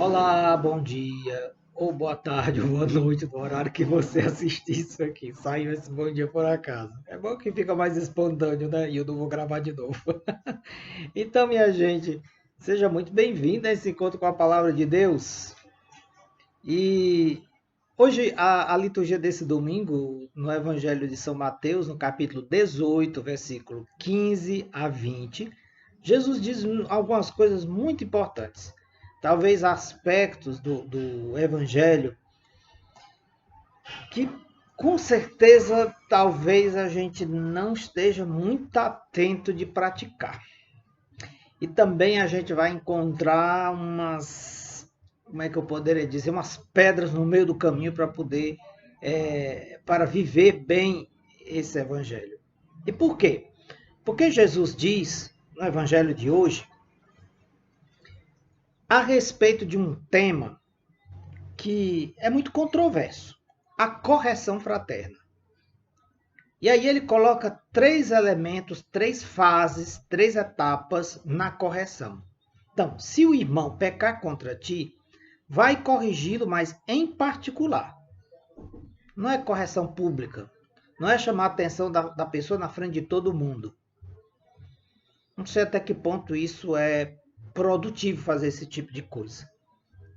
Olá, bom dia, ou boa tarde, ou boa noite, no horário que você assistir isso aqui. Saiu esse bom dia por acaso. É bom que fica mais espontâneo, né? E eu não vou gravar de novo. Então, minha gente, seja muito bem-vindo a esse encontro com a palavra de Deus. E hoje a liturgia desse domingo, no Evangelho de São Mateus, no capítulo 18, versículo 15 a 20, Jesus diz algumas coisas muito importantes. Talvez aspectos do Evangelho que, com certeza, talvez a gente não esteja muito atento de praticar. E também a gente vai encontrar como é que eu poderia dizer, umas pedras no meio do caminho para poder, para viver bem esse evangelho. E por quê? Porque Jesus diz, no evangelho de hoje, a respeito de um tema que é muito controverso, a correção fraterna. E aí ele coloca três elementos, três fases, três etapas na correção. Então, se o irmão pecar contra ti, vai corrigi-lo, mas em particular. Não é correção pública. Não é chamar a atenção da pessoa na frente de todo mundo. Não sei até que ponto isso é produtivo fazer esse tipo de coisa.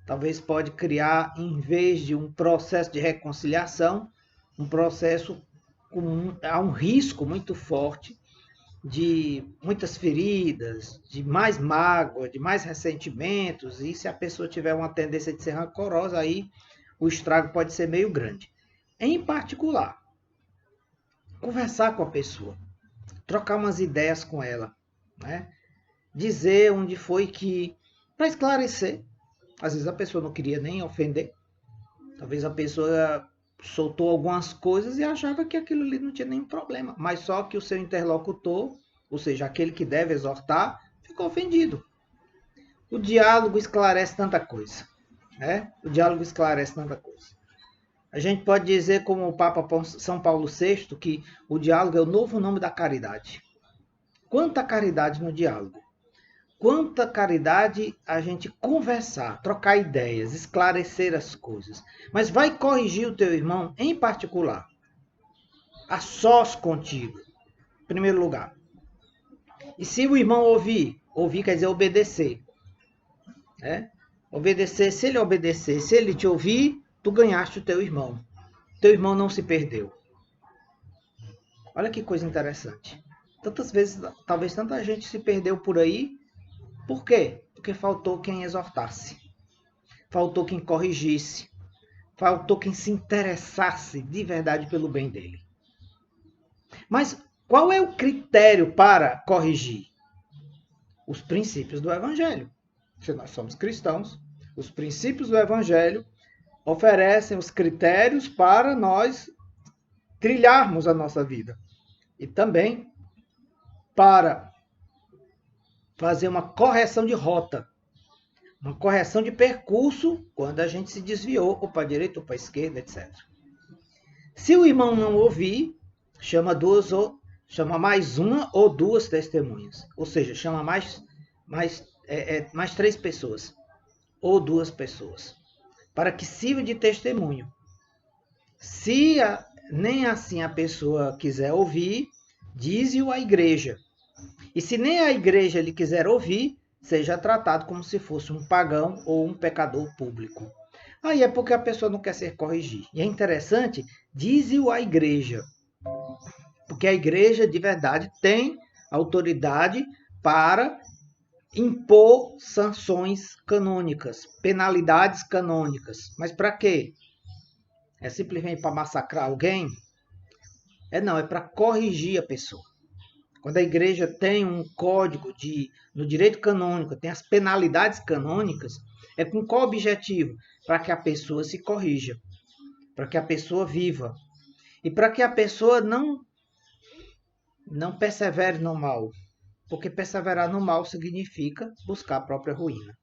Talvez pode criar, em vez de um processo de reconciliação, um processo há um risco muito forte de muitas feridas, de mais mágoa, de mais ressentimentos, e se a pessoa tiver uma tendência de ser rancorosa, aí o estrago pode ser meio grande. Em particular, conversar com a pessoa, trocar umas ideias com ela, né? Dizer onde foi que, para esclarecer, às vezes a pessoa não queria nem ofender, talvez a pessoa soltou algumas coisas e achava que aquilo ali não tinha nenhum problema, mas só que o seu interlocutor, ou seja, aquele que deve exortar, ficou ofendido. O diálogo esclarece tanta coisa, né? O diálogo esclarece tanta coisa. A gente pode dizer, como o Papa São Paulo VI, que o diálogo é o novo nome da caridade. Quanta caridade no diálogo! Quanta caridade a gente conversar, trocar ideias, esclarecer as coisas. Mas vai corrigir o teu irmão em particular, a sós contigo, em primeiro lugar. E se o irmão ouvir quer dizer obedecer, né? Obedecer, se ele obedecer, se ele te ouvir, tu ganhaste o teu irmão. Teu irmão não se perdeu. Olha que coisa interessante. Tantas vezes, talvez tanta gente se perdeu por aí. Por quê? Porque faltou quem exortasse. Faltou quem corrigisse. Faltou quem se interessasse de verdade pelo bem dele. Mas qual é o critério para corrigir? Os princípios do Evangelho. Se nós somos cristãos, os princípios do Evangelho oferecem os critérios para nós trilharmos a nossa vida. E também para fazer uma correção de rota, uma correção de percurso quando a gente se desviou, ou para a direita ou para a esquerda, etc. Se o irmão não ouvir, chama mais uma ou duas testemunhas. Ou seja, chama mais três pessoas ou duas pessoas, para que sirva de testemunho. Se nem assim a pessoa quiser ouvir, dize-o à igreja. E se nem a igreja lhe quiser ouvir, seja tratado como se fosse um pagão ou um pecador público. Aí é porque a pessoa não quer ser corrigida. E é interessante, dize-o à igreja. Porque a igreja, de verdade, tem autoridade para impor sanções canônicas, penalidades canônicas. Mas para quê? É simplesmente para massacrar alguém? Não, é para corrigir a pessoa. Quando a igreja tem um código no direito canônico, tem as penalidades canônicas, é com qual objetivo? Para que a pessoa se corrija, para que a pessoa viva e para que a pessoa não persevere no mal, porque perseverar no mal significa buscar a própria ruína.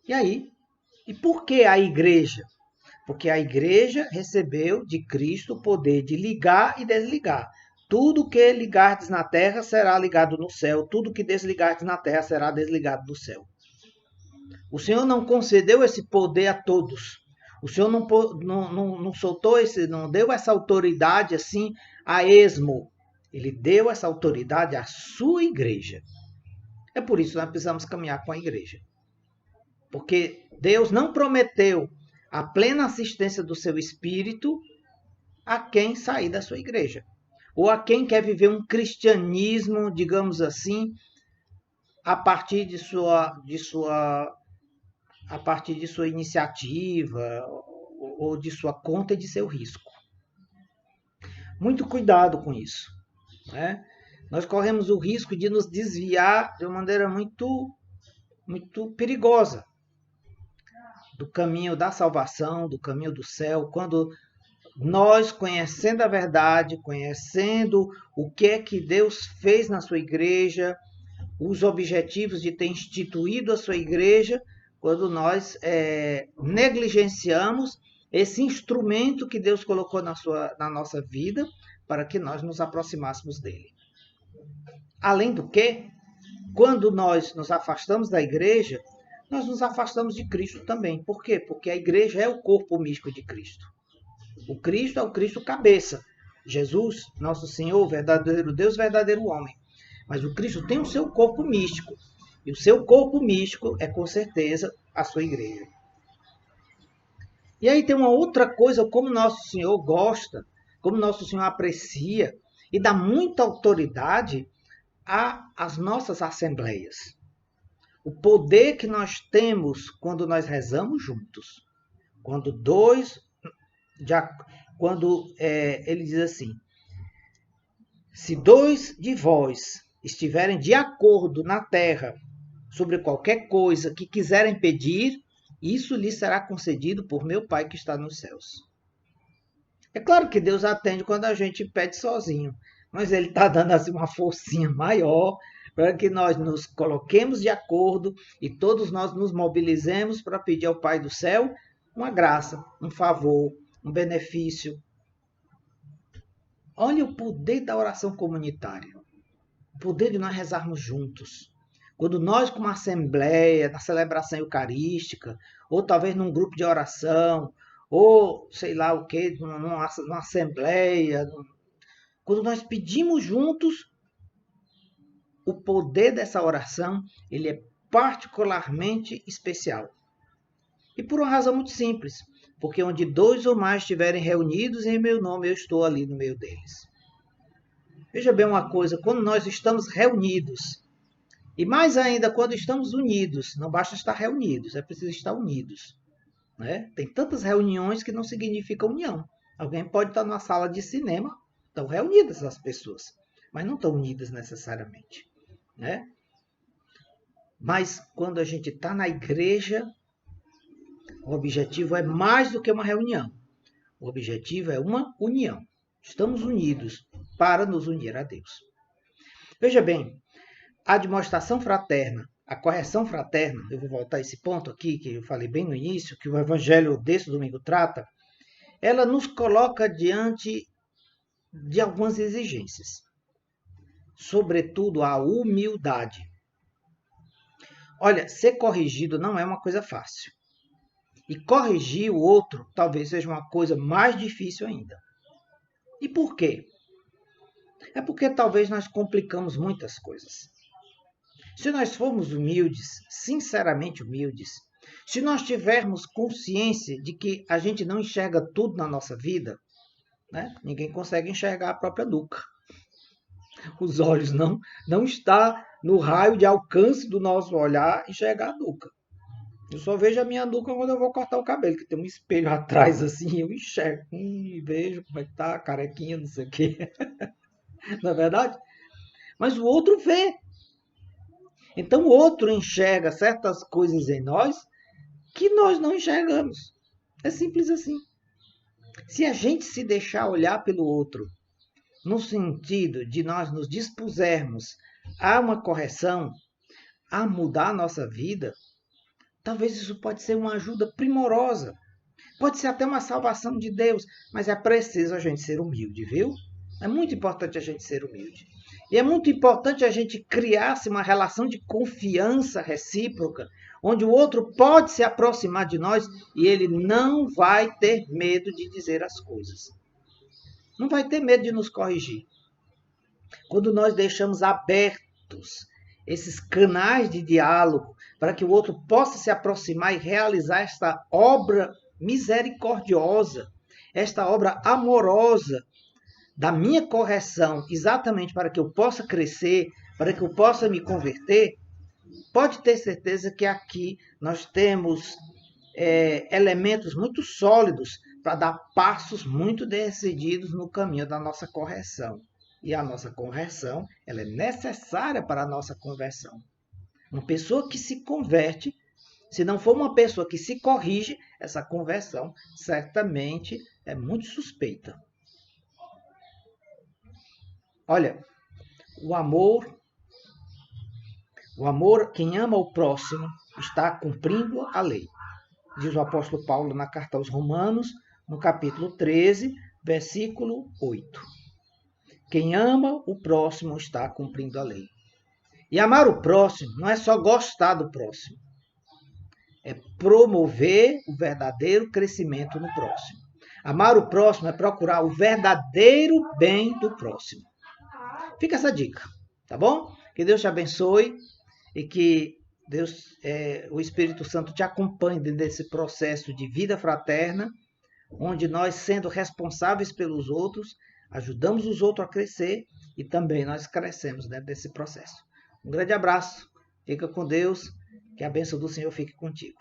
E aí, e por que a igreja? Porque a igreja recebeu de Cristo o poder de ligar e desligar. Tudo que ligardes na terra será ligado no céu, tudo que desligardes na terra será desligado do céu. O Senhor não concedeu esse poder a todos. O Senhor não soltou não deu essa autoridade assim a esmo. Ele deu essa autoridade à sua igreja. É por isso que nós precisamos caminhar com a igreja. Porque Deus não prometeu a plena assistência do seu Espírito a quem sair da sua igreja. Ou a quem quer viver um cristianismo, digamos assim, a partir de sua iniciativa ou de sua conta e de seu risco. Muito cuidado com isso, né? Nós corremos o risco de nos desviar de uma maneira muito perigosa do caminho da salvação, do caminho do céu, quando nós, conhecendo a verdade, conhecendo o que é que Deus fez na sua igreja, os objetivos de ter instituído a sua igreja, quando nós negligenciamos esse instrumento que Deus colocou na nossa vida para que nós nos aproximássemos dele. Além do que, quando nós nos afastamos da igreja, nós nos afastamos de Cristo também. Por quê? Porque a igreja é o corpo místico de Cristo. O Cristo é o Cristo cabeça. Jesus, nosso Senhor, verdadeiro Deus, verdadeiro homem. Mas o Cristo tem o seu corpo místico. E o seu corpo místico é, com certeza, a sua igreja. E aí tem uma outra coisa, como nosso Senhor gosta, como nosso Senhor aprecia e dá muita autoridade às nossas assembleias. O poder que nós temos quando nós rezamos juntos. Ele diz assim, se 2 de vós estiverem de acordo na terra sobre qualquer coisa que quiserem pedir, isso lhes será concedido por meu Pai que está nos céus. É claro que Deus atende quando a gente pede sozinho, mas Ele está dando assim uma forcinha maior para que nós nos coloquemos de acordo e todos nós nos mobilizemos para pedir ao Pai do céu uma graça, um favor, um benefício. Olha o poder da oração comunitária, o poder de nós rezarmos juntos. Quando nós, como assembleia, na celebração eucarística, ou talvez num grupo de oração, ou sei lá o que, numa assembleia, quando nós pedimos juntos, o poder dessa oração, ele é particularmente especial. E por uma razão muito simples, porque onde 2 ou mais estiverem reunidos em meu nome, eu estou ali no meio deles. Veja bem uma coisa, quando nós estamos reunidos, e mais ainda quando estamos unidos, não basta estar reunidos, é preciso estar unidos. Né? Tem tantas reuniões que não significam união. Alguém pode estar numa sala de cinema, estão reunidas as pessoas, mas não estão unidas necessariamente. Né? Mas quando a gente está na igreja, o objetivo é mais do que uma reunião. O objetivo é uma união. Estamos unidos para nos unir a Deus. Veja bem, a admoestação fraterna, a correção fraterna, eu vou voltar a esse ponto aqui, que eu falei bem no início, que o evangelho desse domingo trata, ela nos coloca diante de algumas exigências. Sobretudo a humildade. Olha, ser corrigido não é uma coisa fácil. E corrigir o outro talvez seja uma coisa mais difícil ainda. E por quê? É porque talvez nós complicamos muitas coisas. Se nós formos humildes, sinceramente humildes, se nós tivermos consciência de que a gente não enxerga tudo na nossa vida, né? Ninguém consegue enxergar a própria nuca. Os olhos não estão no raio de alcance do nosso olhar enxergar a nuca. Eu só vejo a minha nuca quando eu vou cortar o cabelo, que tem um espelho atrás assim, eu enxergo, vejo como é que tá, carequinha, não sei o quê. Não é verdade? Mas o outro vê. Então o outro enxerga certas coisas em nós que nós não enxergamos. É simples assim. Se a gente se deixar olhar pelo outro, no sentido de nós nos dispusermos a uma correção, a mudar a nossa vida, talvez isso pode ser uma ajuda primorosa. Pode ser até uma salvação de Deus, mas é preciso a gente ser humilde, viu? É muito importante a gente ser humilde. E é muito importante a gente criar uma relação de confiança recíproca, onde o outro pode se aproximar de nós e ele não vai ter medo de dizer as coisas. Não vai ter medo de nos corrigir. Quando nós deixamos abertos esses canais de diálogo para que o outro possa se aproximar e realizar esta obra misericordiosa, esta obra amorosa da minha correção, exatamente para que eu possa crescer, para que eu possa me converter, pode ter certeza que aqui nós temos elementos muito sólidos para dar passos muito decididos no caminho da nossa correção. E a nossa correção, ela é necessária para a nossa conversão. Uma pessoa que se converte, se não for uma pessoa que se corrige, essa conversão certamente é muito suspeita. Olha, o amor, quem ama o próximo, está cumprindo a lei. Diz o apóstolo Paulo na carta aos Romanos, no capítulo 13, versículo 8. Quem ama o próximo está cumprindo a lei. E amar o próximo não é só gostar do próximo. É promover o verdadeiro crescimento no próximo. Amar o próximo é procurar o verdadeiro bem do próximo. Fica essa dica, tá bom? Que Deus te abençoe e que o Espírito Santo te acompanhe dentro desse processo de vida fraterna, onde nós, sendo responsáveis pelos outros, ajudamos os outros a crescer e também nós crescemos dentro desse processo. Um grande abraço, fica com Deus, que a bênção do Senhor fique contigo.